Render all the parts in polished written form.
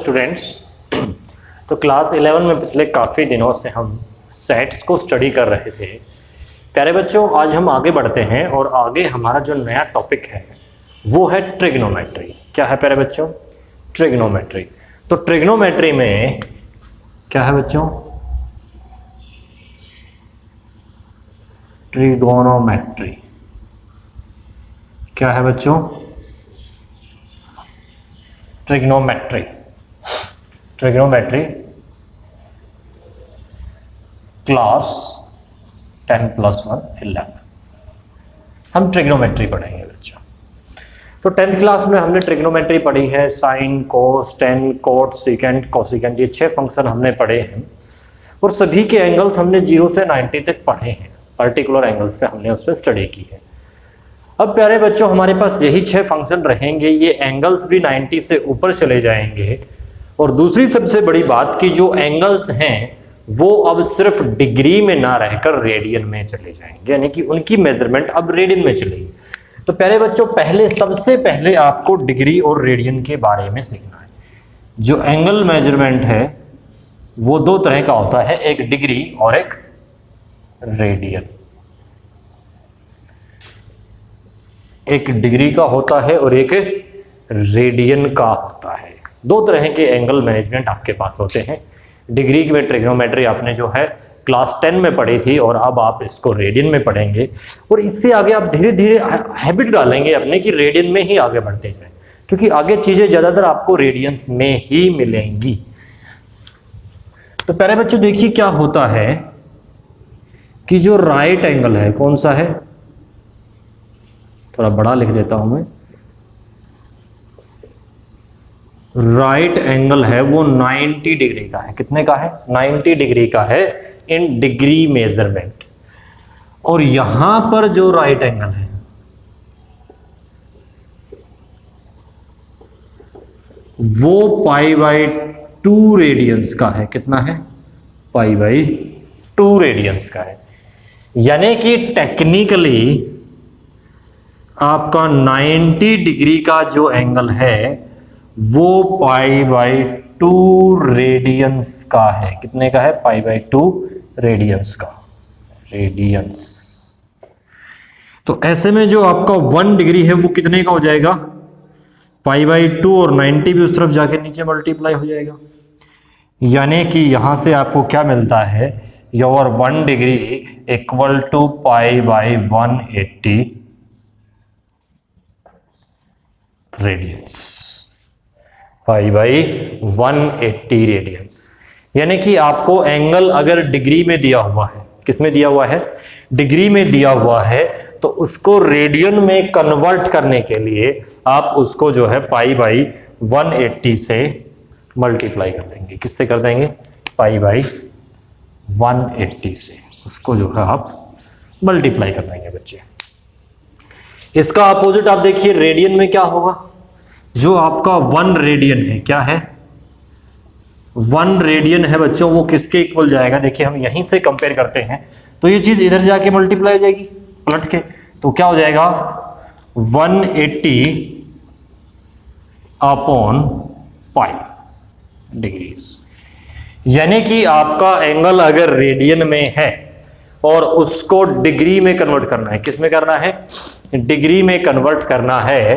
Students, तो class 11 में पिछले काफ़ी दिनों से हम सेट्स को स्टडी कर रहे थे। प्यारे बच्चों, आज हम आगे बढ़ते हैं और आगे हमारा जो नया टॉपिक है वो है ट्रिग्नोमेट्री। क्या है प्यारे बच्चों? ट्रिग्नोमेट्री। तो ट्रिग्नोमेट्री में क्या है बच्चों? ट्रिगोनोमेट्री। क्या है बच्चों? ट्रिग्नोमेट्री। ट्रिग्नोमेट्री क्लास 10+1 11 हम ट्रिग्नोमेट्री पढ़ेंगे बच्चों। तो 10th क्लास में हमने ट्रिग्नोमेट्री पढ़ी है। साइन, कोस, टेन, कोट, सीकेंट, कोसिकेंट, ये 6 फंक्शन हमने पढ़े हैं और सभी के एंगल्स हमने 0 से 90 तक पढ़े हैं। पर्टिकुलर एंगल्स पे हमने उसमें स्टडी की है। अब प्यारे बच्चों, हमारे पास यही 6 फंक्शन रहेंगे। ये एंगल्स भी 90 से ऊपर चले जाएंगे। और दूसरी सबसे बड़ी बात कि जो एंगल्स हैं वो अब सिर्फ डिग्री में ना रहकर रेडियन में चले जाएंगे, यानी कि उनकी मेजरमेंट अब रेडियन में चलेगी। तो प्यारे बच्चों, सबसे पहले आपको डिग्री और रेडियन के बारे में सीखना है। जो एंगल मेजरमेंट है वो 2 तरह का होता है, एक डिग्री और एक रेडियन। एक डिग्री का होता है और एक रेडियन का होता है। 2 तरह के एंगल मैनेजमेंट आपके पास होते हैं। डिग्री में ट्रिग्नोमेट्री आपने जो है क्लास 10 में पढ़ी थी और अब आप इसको रेडियन में पढ़ेंगे। और इससे आगे आप धीरे धीरे हैबिट डालेंगे अपने कि रेडियन में ही आगे बढ़ते जाएं, क्योंकि आगे चीजें ज्यादातर आपको रेडियंस में ही मिलेंगी। तो प्यारे बच्चों, देखिए क्या होता है कि जो राइट एंगल है, कौन सा है? थोड़ा बड़ा लिख देता हूं मैं। राइट एंगल है वो 90 डिग्री का है। कितने का है? 90 डिग्री का है इन डिग्री मेजरमेंट। और यहां पर जो राइट एंगल है वो π/2 रेडियंस का है। कितना है? π/2 रेडियंस का है। यानी कि टेक्निकली आपका 90 डिग्री का जो एंगल है वो π/2 रेडियंस का है। कितने का है? π/2 रेडियंस का। रेडियंस। तो ऐसे में जो आपका 1 डिग्री है वो कितने का हो जाएगा? π/2 और 90 भी उस तरफ जाके नीचे मल्टीप्लाई हो जाएगा। यानी कि यहां से आपको क्या मिलता है? Your 1 degree equal to π/180 radians. π/180 radians. यानी कि आपको एंगल अगर डिग्री में दिया हुआ है, किस में दिया हुआ है? डिग्री में दिया हुआ है, तो उसको रेडियन में कन्वर्ट करने के लिए आप उसको जो है π/180 से मल्टीप्लाई कर देंगे। किससे कर देंगे? π/180 से उसको जो है आप मल्टीप्लाई कर देंगे बच्चे। इसका अपोजिट आप देखिए, रेडियन में क्या होगा? जो आपका 1 रेडियन है, क्या है? 1 रेडियन है बच्चों, वो किसके इक्वल जाएगा? देखिए हम यहीं से कंपेयर करते हैं तो ये चीज इधर जाके मल्टीप्लाई हो जाएगी पलट के। तो क्या हो जाएगा? 180 अपॉन π डिग्रीज। यानी कि आपका एंगल अगर रेडियन में है और उसको डिग्री में कन्वर्ट करना है, किस में करना है? डिग्री में कन्वर्ट करना है,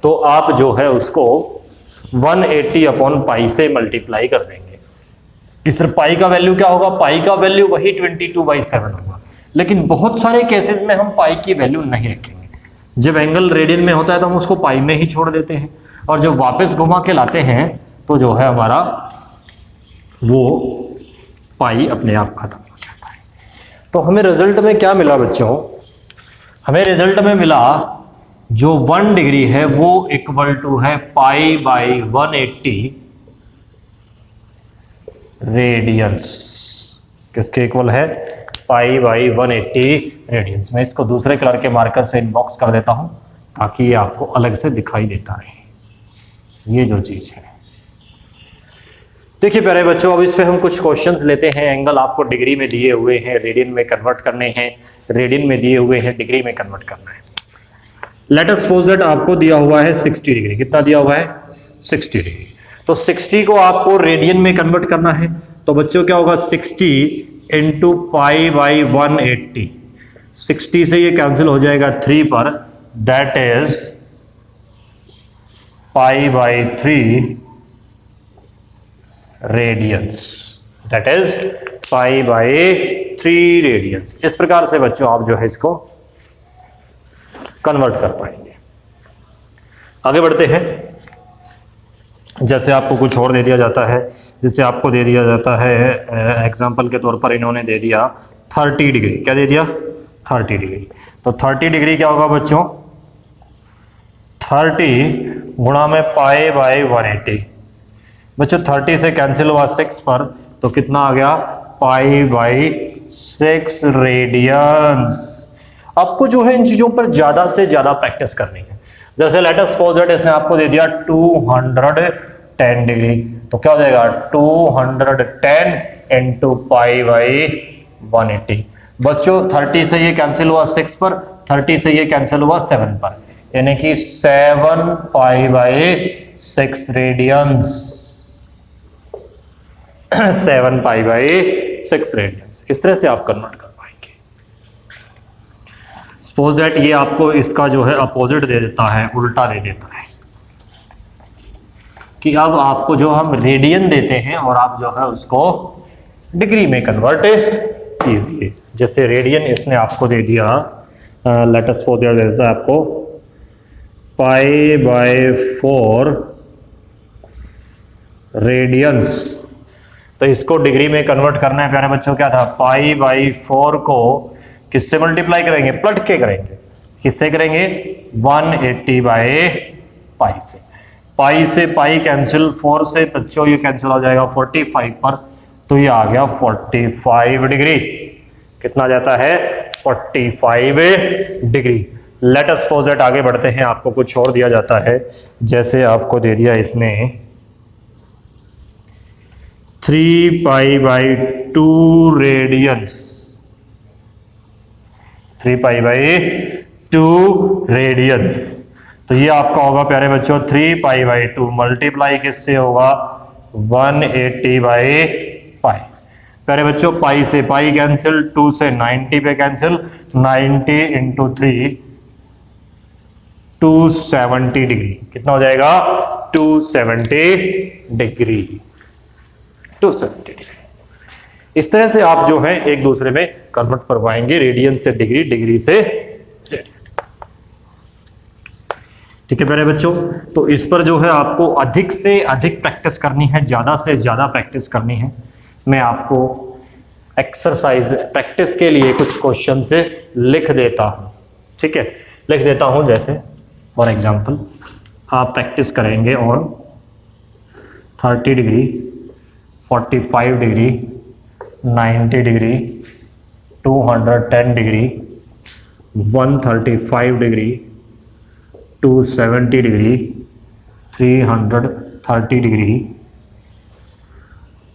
तो आप जो है उसको 180 अपॉन π से मल्टीप्लाई कर देंगे। सिर्फ पाई का वैल्यू क्या होगा? पाई का वैल्यू वही 22/7 होगा। लेकिन बहुत सारे केसेस में हम पाई की वैल्यू नहीं रखेंगे। जब एंगल रेडियन में होता है तो हम उसको पाई में ही छोड़ देते हैं, और जब वापस घुमा के लाते हैं तो जो है हमारा वो पाई अपने आप खत्म हो जाता है। तो हमें रिजल्ट में क्या मिला बच्चों? हमें रिजल्ट में मिला जो 1 डिग्री है वो इक्वल टू है π/180 रेडियंस। किसके इक्वल है? π/180 रेडियंस। मैं इसको दूसरे कलर के मार्कर से इनबॉक्स कर देता हूं ताकि ये आपको अलग से दिखाई देता रहे। ये जो चीज है, देखिए प्यारे बच्चों, अब इस पे हम कुछ क्वेश्चंस लेते हैं। एंगल आपको डिग्री में दिए हुए हैं, रेडियन में कन्वर्ट करने हैं, रेडियन में दिए हुए हैं, डिग्री में कन्वर्ट करना है। लेट अस सपोज दैट आपको दिया हुआ है 60 डिग्री। कितना दिया हुआ है? 60 डिग्री। तो 60 को आपको रेडियन में कन्वर्ट करना है, तो बच्चों क्या होगा 60 इंटू पाई बाई 180। 60 से ये कैंसिल हो जाएगा 3 पर, that is pi by 3 radians, that is pi by 3 radians. इस प्रकार से बच्चों आप जो है इसको कन्वर्ट कर पाएंगे। आगे बढ़ते हैं। जैसे आपको कुछ और दे दिया जाता है, जैसे आपको दे दिया जाता है एग्जांपल के तौर पर इन्होंने दे दिया 30 डिग्री। क्या दे दिया? 30 डिग्री। तो 30 डिग्री क्या होगा बच्चों? 30 गुणा में पाई बाई 180। बच्चों 30 से कैंसिल हुआ 6 पर, तो कितना आ गया? Pi by 6 radians. आपको जो है इन चीजों पर ज्यादा से ज्यादा प्रैक्टिस करनी है। जैसे लेट अस सपोज दैट इसने आपको दे दिया 210 डिग्री, तो क्या हो जाएगा 210 इंटू पाई बाई 180। बच्चों 30 से ये कैंसिल हुआ 6 पर, 30 से ये कैंसिल हुआ 7 पर, यानी कि 7 pi by 6 radians. 7 pi by 6 radians. इस तरह से आप कन्वर्ट कर पाएंगे। सपोज दैट ये आपको इसका जो है अपोजिट दे देता है, उल्टा दे देता है, कि अब आपको जो हम रेडियन देते हैं और आप जो है उसको डिग्री में कन्वर्ट कीजिए। जैसे रेडियन इसने आपको दे दिया, लेट अस सपोज दैट देता है आपको पाई बाय 4 रेडियंस। तो इसको डिग्री में कन्वर्ट करना है प्यारे बच्चों। क्या था? पाई बाई 4 को किससे मल्टीप्लाई करेंगे? पलट के करेंगे। किससे करेंगे? 180 बाय पाई से। पाई से पाई कैंसिल, 4 से बच्चों ये कैंसिल हो जाएगा 45 पर, तो ये आ गया 45 डिग्री। कितना जाता है? 45 degree. Let us suppose that आगे बढ़ते हैं। आपको कुछ और दिया जाता है, जैसे आपको दे दिया इसने 3 pi by 2 radians. 3 pi by 2 radians. तो ये आपका होगा प्यारे बच्चों 3 पाई बाई 2 मल्टीप्लाई किससे होगा? 180 बाई पाई। प्यारे बच्चों पाई से पाई कैंसिल, 2 से 90 पे कैंसिल, 90 इंटू 3 270 डिग्री। कितना हो जाएगा? 270 डिग्री। 270 डिग्री। इस तरह से आप जो है एक दूसरे में कन्वर्ट कर पाएंगे, रेडियन से डिग्री, डिग्री से रेडियन। ठीक है प्यारे बच्चों, तो इस पर जो है आपको अधिक से अधिक प्रैक्टिस करनी है, ज्यादा से ज्यादा प्रैक्टिस करनी है। मैं आपको एक्सरसाइज प्रैक्टिस के लिए कुछ क्वेश्चन से लिख देता हूं। ठीक है, लिख देता हूं। जैसे फॉर एग्जांपल आप प्रैक्टिस करेंगे on 30 degree, 45 degree, 90 degree, 210 degree, 135 degree, 270 degree, 330 degree,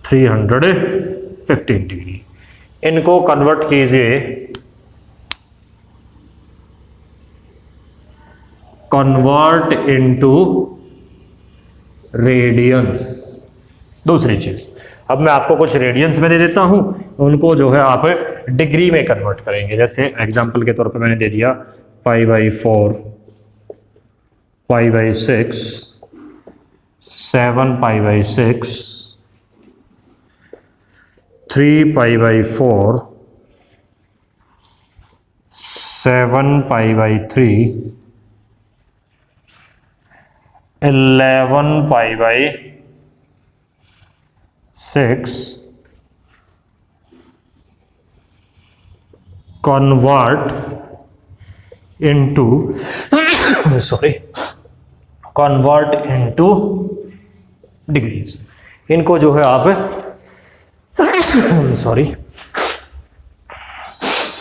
315 degree. इनको कन्वर्ट कीजिए, कन्वर्ट इनटू रेडियंस। दूसरी चीज, अब मैं आपको कुछ रेडियंस में दे देता हूं, उनको जो है आप डिग्री में कन्वर्ट करेंगे। जैसे एग्जांपल के तौर पे मैंने दे दिया pi by 4, pi by 6, 7 pi by 6, 3 pi by 4, 7 pi by 3, 11 pi by 6, convert into convert into degrees. इनको जो है आप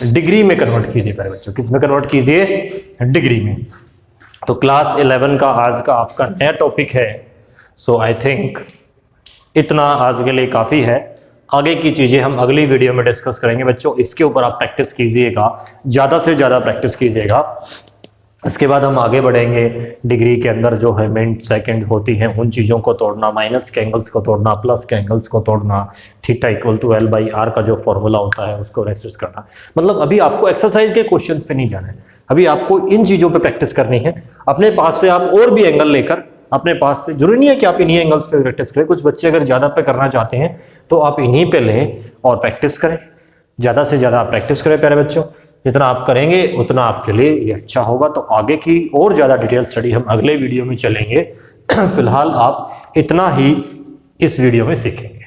डिग्री में कन्वर्ट कीजिए प्यारे बच्चों। किस में कन्वर्ट कीजिए? डिग्री में। तो क्लास 11 का आज का आपका नया टॉपिक है। सो आई थिंक इतना आज के लिए काफ़ी है। आगे की चीज़ें हम अगली वीडियो में डिस्कस करेंगे बच्चों। इसके ऊपर आप प्रैक्टिस कीजिएगा, ज़्यादा से ज़्यादा प्रैक्टिस कीजिएगा। इसके बाद हम आगे बढ़ेंगे। डिग्री के अंदर जो है मिनट सेकंड होती हैं उन चीज़ों को तोड़ना, माइनस के एंगल्स को तोड़ना, प्लस के एंगल्स को तोड़ना, थीटा इक्वल टू L/R का जो फॉर्मूला होता है उसको रेसिस्ट करना। मतलब अभी आपको एक्सरसाइज के क्वेश्चंस पे नहीं जाना है, अभी आपको इन चीज़ों पे प्रैक्टिस करनी है। अपने पास से आप और भी एंगल लेकर, अपने पास से, जरूरी नहीं है कि आप इन्हीं एंगल्स पे प्रैक्टिस करें, कुछ बच्चे अगर ज़्यादा पे करना चाहते हैं तो आप इन्हीं पे लें और प्रैक्टिस करें। ज़्यादा से ज़्यादा प्रैक्टिस करें प्यारे बच्चों, जितना आप करेंगे उतना आपके लिए ये अच्छा होगा। तो आगे की और ज़्यादा डिटेल स्टडी हम अगले वीडियो में चलेंगे। फिलहाल आप इतना ही इस वीडियो में सीखेंगे।